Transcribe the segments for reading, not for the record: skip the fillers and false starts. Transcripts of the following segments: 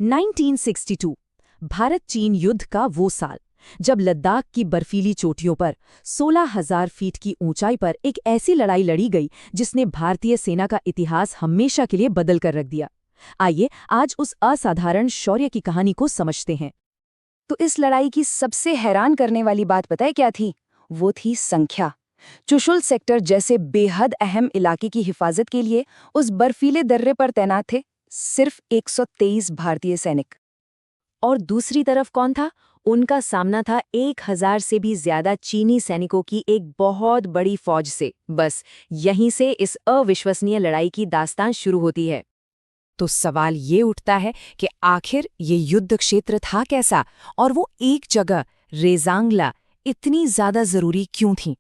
1962 भारत चीन युद्ध का वो साल जब लद्दाख की बर्फीली चोटियों पर 16,000 फीट की ऊंचाई पर एक ऐसी लड़ाई लड़ी गई जिसने भारतीय सेना का इतिहास हमेशा के लिए बदल कर रख दिया। आइए आज उस असाधारण शौर्य की कहानी को समझते हैं। तो इस लड़ाई की सबसे हैरान करने वाली बात पता है क्या थी? वो थी संख्या। चुशुल सेक्टर जैसे बेहद अहम इलाके की हिफाजत के लिए उस बर्फीले दर्रे पर तैनात थे सिर्फ 123 भारतीय सैनिक। और दूसरी तरफ कौन था? उनका सामना था 1,000 से भी ज्यादा चीनी सैनिकों की एक बहुत बड़ी फौज से। बस यहीं से इस अविश्वसनीय लड़ाई की दास्तान शुरू होती है। तो सवाल ये उठता है कि आखिर ये युद्ध क्षेत्र था कैसा, और वो एक जगह रेजांगला इतनी ज्यादा जरूरी क्यों थी?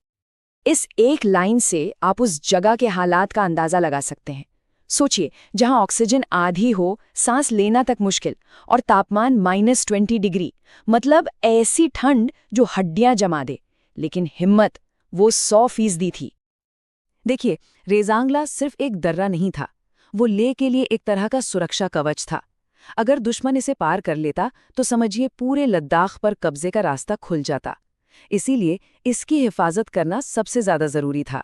इस एक लाइन से आप उस जगह के हालात का अंदाजा लगा सकते हैं। सोचिए, जहां ऑक्सीजन आधी हो, सांस लेना तक मुश्किल, और तापमान -20 डिग्री, मतलब ऐसी ठंड जो हड्डियां जमा दे। लेकिन हिम्मत वो 100% थी। देखिए, रेजांगला सिर्फ एक दर्रा नहीं था, वो लेह के लिए एक तरह का सुरक्षा कवच था। अगर दुश्मन इसे पार कर लेता तो समझिए पूरे लद्दाख पर कब्जे का रास्ता खुल जाता। इसीलिए इसकी हिफाजत करना सबसे ज्यादा जरूरी था।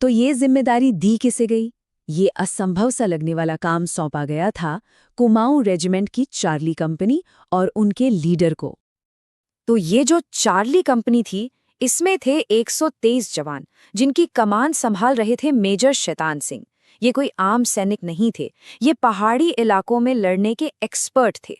तो ये जिम्मेदारी दी किसे गई? ये असंभव सा लगने वाला काम सौंपा गया था कुमाऊं रेजिमेंट की चार्ली कंपनी और उनके लीडर को। तो ये जो चार्ली कंपनी थी, इसमें थे 123 जवान, जिनकी कमान संभाल रहे थे मेजर शैतान सिंह। ये कोई आम सैनिक नहीं थे, ये पहाड़ी इलाकों में लड़ने के एक्सपर्ट थे।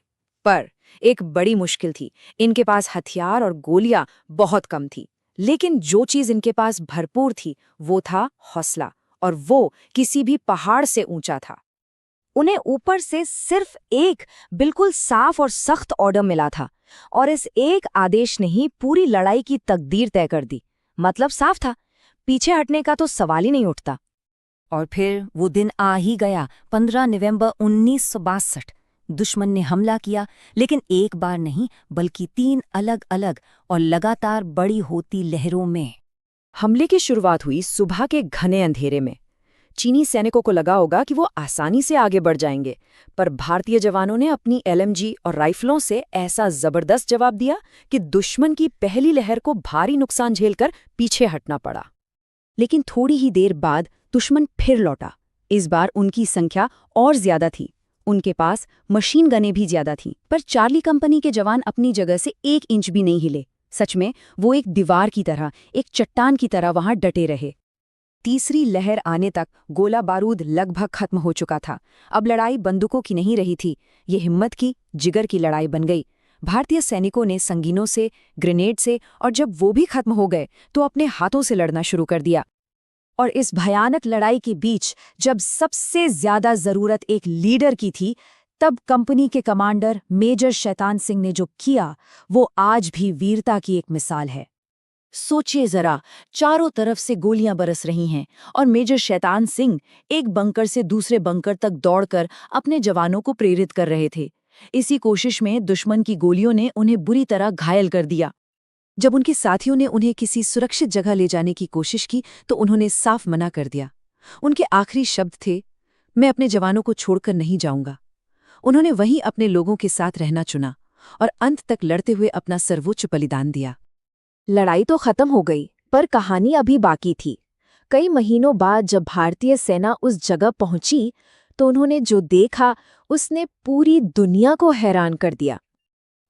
पर एक बड़ी मुश्किल थी, इनके पास हथियार और गोलियां बहुत कम थी। लेकिन जो चीज इनके पास भरपूर थी वो था हौसला, और वो किसी भी पहाड़ से ऊंचा था। उन्हें ऊपर से सिर्फ एक बिल्कुल साफ और सख्त ऑर्डर मिला था, और इस एक आदेश ने ही पूरी लड़ाई की तकदीर तय कर दी। मतलब साफ था, पीछे हटने का तो सवाल ही नहीं उठता। और फिर वो दिन आ ही गया, 15 नवंबर 1962। दुश्मन ने हमला किया, लेकिन एक बार नहीं बल्कि 3 अलग अलग और लगातार बड़ी होती लहरों में। हमले की शुरुआत हुई सुबह के घने अंधेरे में। चीनी सैनिकों को लगा होगा कि वो आसानी से आगे बढ़ जाएंगे, पर भारतीय जवानों ने अपनी LMG और राइफलों से ऐसा जबरदस्त जवाब दिया कि दुश्मन की पहली लहर को भारी नुकसान झेलकर पीछे हटना पड़ा। लेकिन थोड़ी ही देर बाद दुश्मन फिर लौटा। इस बार उनकी संख्या और ज्यादा थी, उनके पास मशीन गनें भी ज्यादा थीं, पर चार्ली कंपनी के जवान अपनी जगह से 1 इंच भी नहीं हिले। सच में वो एक दीवार की तरह, एक चट्टान की तरह वहां डटे रहे। तीसरी लहर आने तक गोला बारूद लगभग खत्म हो चुका था। अब लड़ाई बंदूकों की नहीं रही थी, ये हिम्मत की, जिगर की लड़ाई बन गई। भारतीय सैनिकों ने संगीनों से, ग्रेनेड से, और जब वो भी खत्म हो गए तो अपने हाथों से लड़ना शुरू कर दिया। और इस भयानक लड़ाई के बीच जब सबसे ज्यादा जरूरत एक लीडर की थी, तब कंपनी के कमांडर मेजर शैतान सिंह ने जो किया वो आज भी वीरता की एक मिसाल है। सोचिए जरा, चारों तरफ से गोलियां बरस रही हैं और मेजर शैतान सिंह एक बंकर से दूसरे बंकर तक दौड़कर अपने जवानों को प्रेरित कर रहे थे। इसी कोशिश में दुश्मन की गोलियों ने उन्हें बुरी तरह घायल कर दिया। जब उनके साथियों ने उन्हें किसी सुरक्षित जगह ले जाने की कोशिश की तो उन्होंने साफ मना कर दिया। उनके आखिरी शब्द थे, मैं अपने जवानों को छोड़कर नहीं जाऊंगा। उन्होंने वहीं अपने लोगों के साथ रहना चुना और अंत तक लड़ते हुए अपना सर्वोच्च बलिदान दिया। लड़ाई तो खत्म हो गई, पर कहानी अभी बाकी थी। कई महीनों बाद जब भारतीय सेना उस जगह पहुंची तो उन्होंने जो देखा उसने पूरी दुनिया को हैरान कर दिया।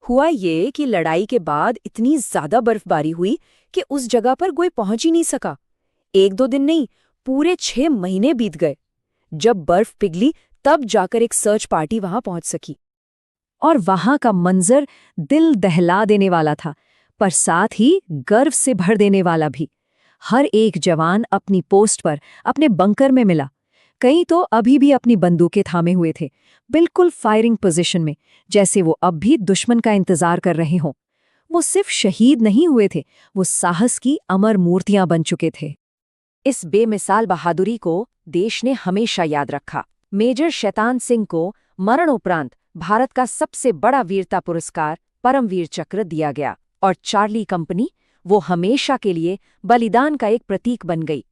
हुआ ये कि लड़ाई के बाद इतनी ज्यादा बर्फबारी हुई कि उस जगह पर कोई पहुंच ही नहीं सका। 1-2 दिन नहीं, पूरे 6 महीने बीत गए। जब बर्फ पिघली तब जाकर एक सर्च पार्टी वहां पहुंच सकी। और वहां का मंजर दिल दहला देने वाला था, पर साथ ही गर्व से भर देने वाला भी। हर एक जवान अपनी पोस्ट पर, अपने बंकर में मिला। कई तो अभी भी अपनी बंदूकें थामे हुए थे, बिल्कुल फायरिंग पोजीशन में, जैसे वो अब भी दुश्मन का इंतजार कर रहे हों। वो सिर्फ शहीद नहीं हुए थे, वो साहस की अमर मूर्तियां बन चुके थे। इस बेमिसाल बहादुरी को देश ने हमेशा याद रखा। मेजर शैतान सिंह को मरणोपरांत भारत का सबसे बड़ा वीरता पुरस्कार परमवीर चक्र दिया गया, और चार्ली कंपनी वो हमेशा के लिए बलिदान का एक प्रतीक बन गई।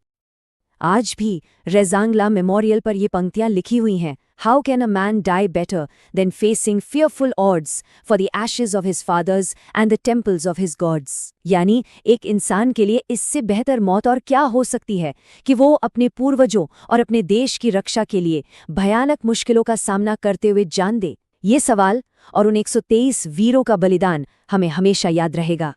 आज भी रेजांगला मेमोरियल पर ये पंक्तियां लिखी हुई हैं, How can a man die better than facing fearful odds for the ashes of his fathers and the temples of his gods? यानी एक इंसान के लिए इससे बेहतर मौत और क्या हो सकती है कि वो अपने पूर्वजों और अपने देश की रक्षा के लिए भयानक मुश्किलों का सामना करते हुए जान दे। ये सवाल और उन 123 वीरों का बलिदान हमें हमेशा याद रहेगा।